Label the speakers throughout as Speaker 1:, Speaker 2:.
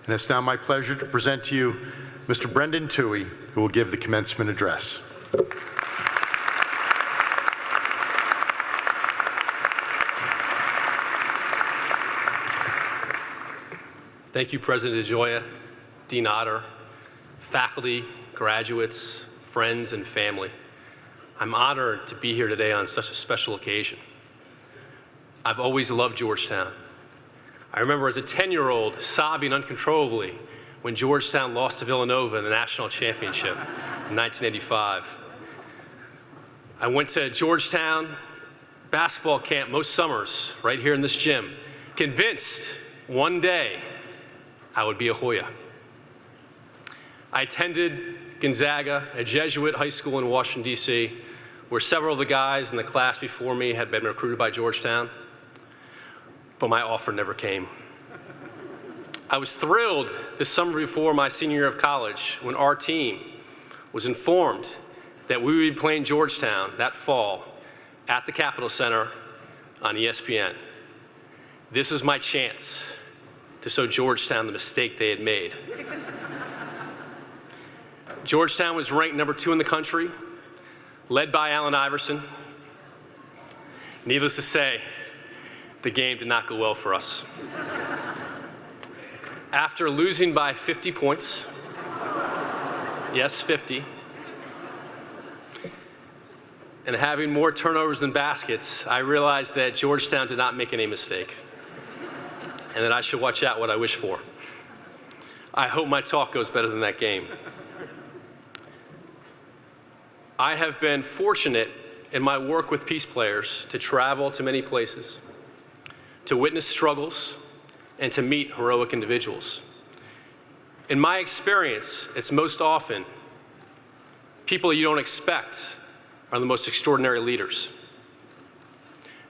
Speaker 1: And it's now my pleasure to present to you Mr. Brendan Tuohey, who will give the commencement address.
Speaker 2: Thank you, President DeGioia, Dean Otter, faculty, graduates, friends, and family. I'm honored to be here today on such a special occasion. I've always loved Georgetown. I remember as a 10-year-old sobbing uncontrollably when Georgetown lost to Villanova in the national championship in 1985. I went to Georgetown basketball camp most summers right here in this gym, convinced one day I would be a Hoya. I attended Gonzaga, a Jesuit high school in Washington, D.C., where several of the guys in the class before me had been recruited by Georgetown, but my offer never came. I was thrilled the summer before my senior year of college when our team was informed that we would be playing Georgetown that fall at the Capitol Center on ESPN. This was my chance to show Georgetown the mistake they had made. Georgetown was ranked number 2 in the country, led by Allen Iverson. Needless to say, the game did not go well for us. After losing by 50 points, yes, 50, and having more turnovers than baskets, I realized that Georgetown did not make any mistake, and that I should watch out what I wish for. I hope my talk goes better than that game. I have been fortunate in my work with PeacePlayers to travel to many places, to witness struggles, and to meet heroic individuals. In my experience, it's most often people you don't expect are the most extraordinary leaders.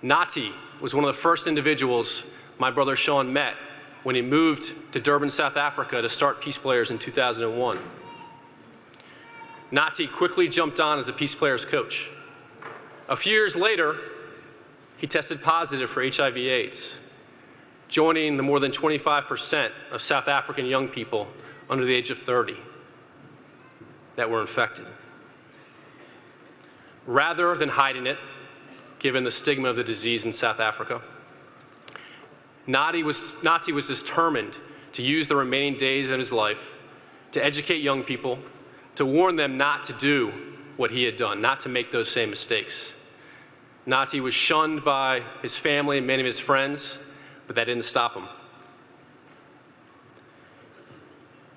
Speaker 2: Nati was one of the first individuals my brother Sean met when he moved to Durban, South Africa to start PeacePlayers in 2001. Nati quickly jumped on as a PeacePlayers coach. A few years later, he tested positive for HIV/AIDS, joining the more than 25% of South African young people under the age of 30 that were infected. Rather than hiding it, given the stigma of the disease in South Africa, Nati was determined to use the remaining days of his life to educate young people, to warn them not to do what he had done, not to make those same mistakes. Nati was shunned by his family and many of his friends, but that didn't stop him.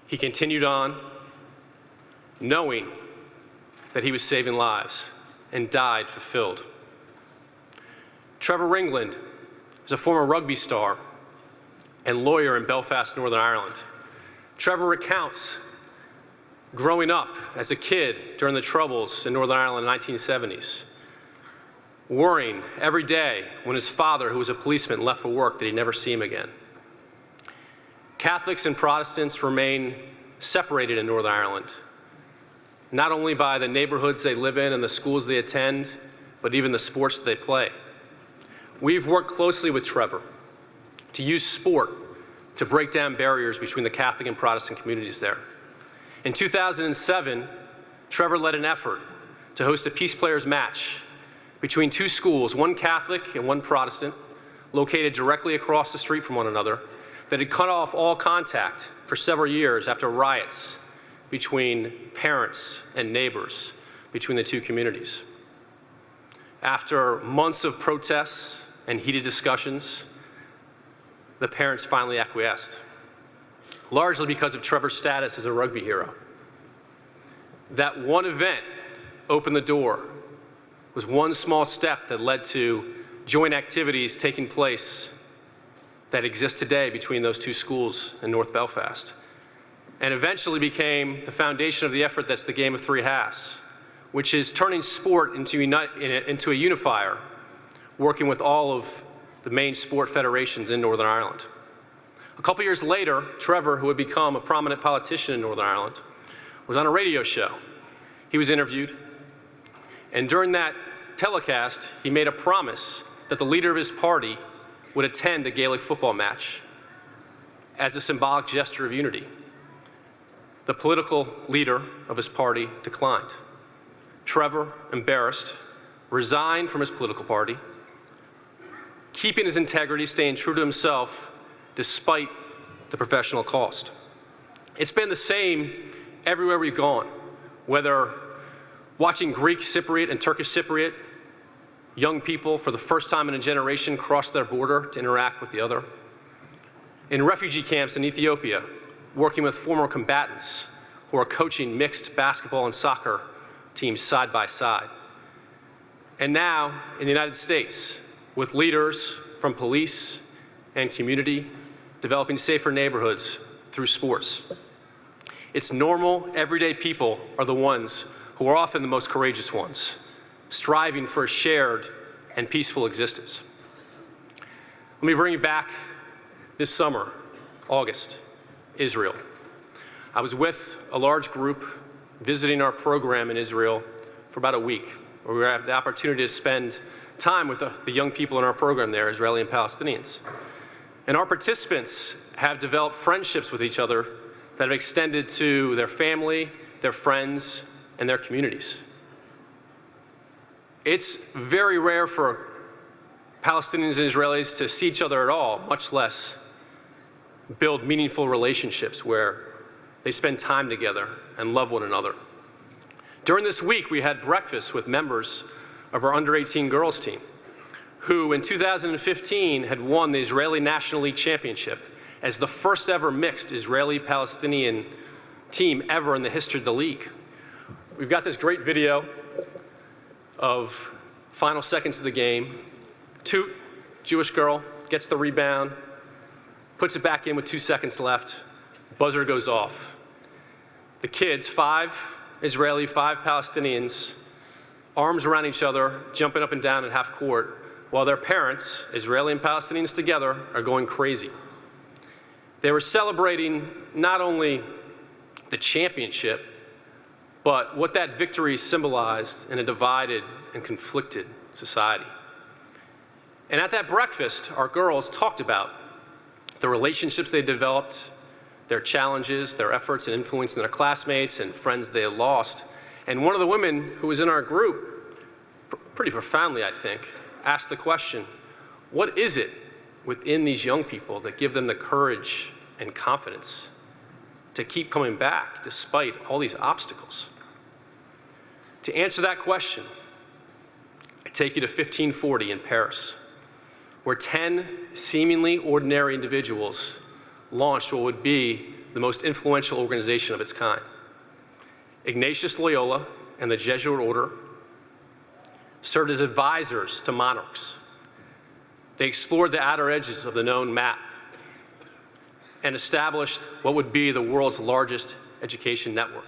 Speaker 2: He continued on, knowing that he was saving lives, and died fulfilled. Trevor Ringland is a former rugby star and lawyer in Belfast, Northern Ireland. Trevor recounts growing up as a kid during the Troubles in Northern Ireland in the 1970s, worrying every day when his father, who was a policeman, left for work that he'd never see him again. Catholics and Protestants remain separated in Northern Ireland, not only by the neighborhoods they live in and the schools they attend, but even the sports they play. We've worked closely with Trevor to use sport to break down barriers between the Catholic and Protestant communities there. In 2007, Trevor led an effort to host a PeacePlayers match between 2 schools, one Catholic and one Protestant, located directly across the street from one another, that had cut off all contact for several years after riots between parents and neighbors between the 2 communities. After months of protests and heated discussions, the parents finally acquiesced, largely because of Trevor's status as a rugby hero. That one event opened the door, was one small step that led to joint activities taking place that exist today between those 2 schools in North Belfast, and eventually became the foundation of the effort that's the Game of 3 Halves, which is turning sport into a unifier, working with all of the main sport federations in Northern Ireland. A couple years later, Trevor, who had become a prominent politician in Northern Ireland, was on a radio show. He was interviewed, and during that telecast, he made a promise that the leader of his party would attend a Gaelic football match. as a symbolic gesture of unity. The political leader of his party declined. Trevor, embarrassed, resigned from his political party, keeping his integrity, staying true to himself despite the professional cost. It's been the same everywhere we've gone, whether watching Greek Cypriot and Turkish Cypriot, young people for the first time in a generation cross their border to interact with the other. In refugee camps in Ethiopia, working with former combatants who are coaching mixed basketball and soccer teams side by side. And now in the United States, with leaders from police and community developing safer neighborhoods through sports. It's normal, everyday people are the ones who are often the most courageous ones, striving for a shared and peaceful existence. Let me bring you back this summer, August, Israel. I was with a large group visiting our program in Israel for about a week, where we had the opportunity to spend time with the young people in our program there, Israeli and Palestinians. And our participants have developed friendships with each other that have extended to their family, their friends, and their communities. It's very rare for Palestinians and Israelis to see each other at all, much less build meaningful relationships where they spend time together and love one another. During this week, we had breakfast with members of our under-18 girls team, who in 2015 had won the Israeli National League Championship as the first ever mixed Israeli-Palestinian team ever in the history of the league. We've got this great video of final seconds of the game. Toot, Jewish girl, gets the rebound, puts it back in with 2 seconds left, buzzer goes off. The kids, 5 Israeli, 5 Palestinians, arms around each other, jumping up and down at half court, while their parents, Israeli and Palestinians together, are going crazy. They were celebrating not only the championship, but what that victory symbolized in a divided and conflicted society. And at that breakfast, our girls talked about the relationships they developed, their challenges, their efforts and influence in their classmates and friends they had lost. And one of the women who was in our group, pretty profoundly, I think, asked the question, what is it within these young people that give them the courage and confidence to keep coming back despite all these obstacles? To answer that question, I take you to 1540 in Paris, where 10 seemingly ordinary individuals launched what would be the most influential organization of its kind. Ignatius Loyola and the Jesuit order served as advisors to monarchs. They explored the outer edges of the known map and established what would be the world's largest education network.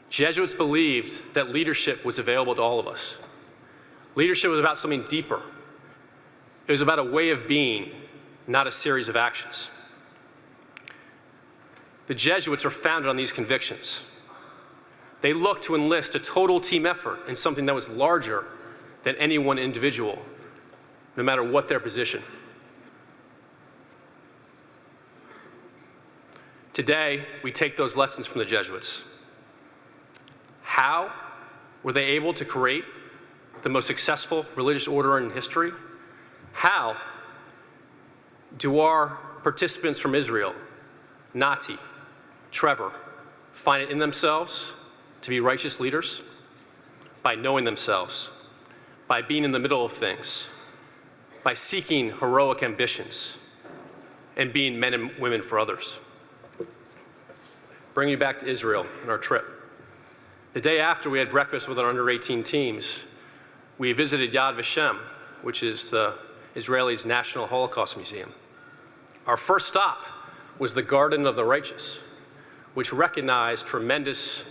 Speaker 2: Jesuits believed that leadership was available to all of us. Leadership was about something deeper. It was about a way of being, not a series of actions. The Jesuits are founded on these convictions. They looked to enlist a total team effort in something that was larger than any one individual, no matter what their position. Today, we take those lessons from the Jesuits. How were they able to create the most successful religious order in history? How do our participants from Israel, Nati, Trevor, find it in themselves to be righteous leaders? By knowing themselves, by being in the middle of things, by seeking heroic ambitions, and being men and women for others. Bring you back to Israel on our trip. The day after we had breakfast with our under-18 teams, we visited Yad Vashem, which is the Israelis' National Holocaust Museum. Our first stop was the Garden of the Righteous, which recognized tremendous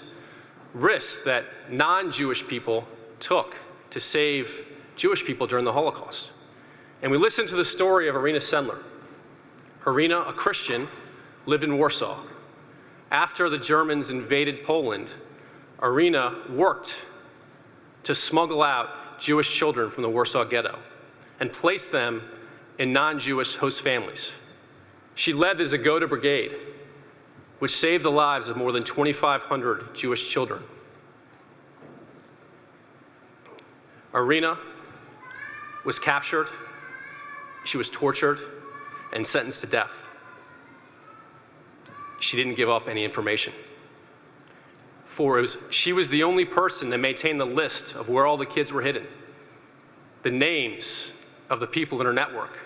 Speaker 2: risks that non-Jewish people took to save Jewish people during the Holocaust. And we listened to the story of Irina Sendler. Irina, a Christian, lived in Warsaw. After the Germans invaded Poland, Irina worked to smuggle out Jewish children from the Warsaw Ghetto and place them in non-Jewish host families. She led the Zagota Brigade, which saved the lives of more than 2,500 Jewish children. Irina was captured, she was tortured, and sentenced to death. She didn't give up any information. She was the only person that maintained the list of where all the kids were hidden, the names of the people in her network,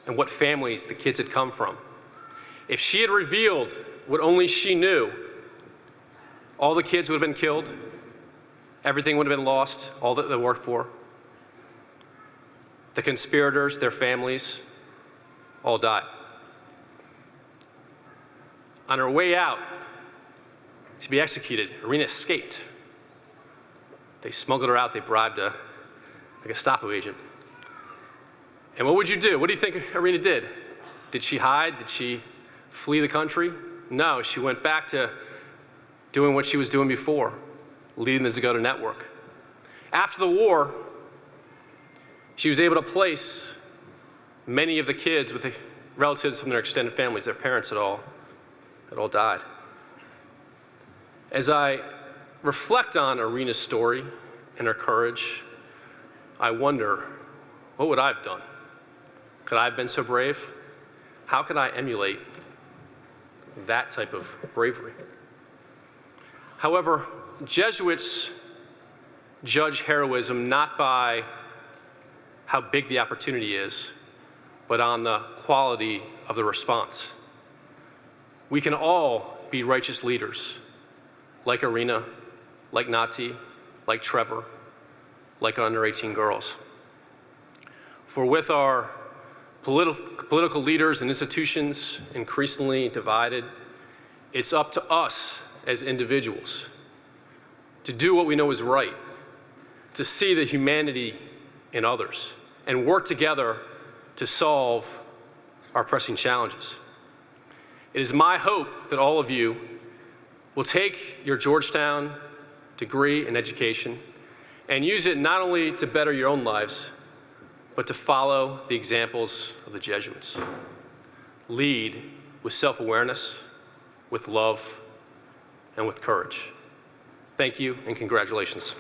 Speaker 2: and what families the kids had come from. If she had revealed what only she knew, all the kids would have been killed, everything would have been lost, all that they worked for. The conspirators, their families, all died. On her way out to be executed, Irina escaped. They smuggled her out, they bribed a Gestapo agent. And what would you do? What do you think Irina did? Did she hide? Did she flee the country? No, she went back to doing what she was doing before, leading the Zagota network. After the war, she was able to place many of the kids with the relatives from their extended families. Their parents had all died. As I reflect on Irina's story and her courage, I wonder, what would I have done? Could I have been so brave? How could I emulate that type of bravery? However, Jesuits judge heroism not by how big the opportunity is, but on the quality of the response. We can all be righteous leaders, like Irina, like Nati, like Trevor, like under 18 girls. For with our political leaders and institutions increasingly divided, it's up to us as individuals to do what we know is right, to see the humanity in others, and work together to solve our pressing challenges. It is my hope that all of you will take your Georgetown degree and education and use it not only to better your own lives, but to follow the examples of the Jesuits. Lead with self-awareness, with love, and with courage. Thank you, and congratulations.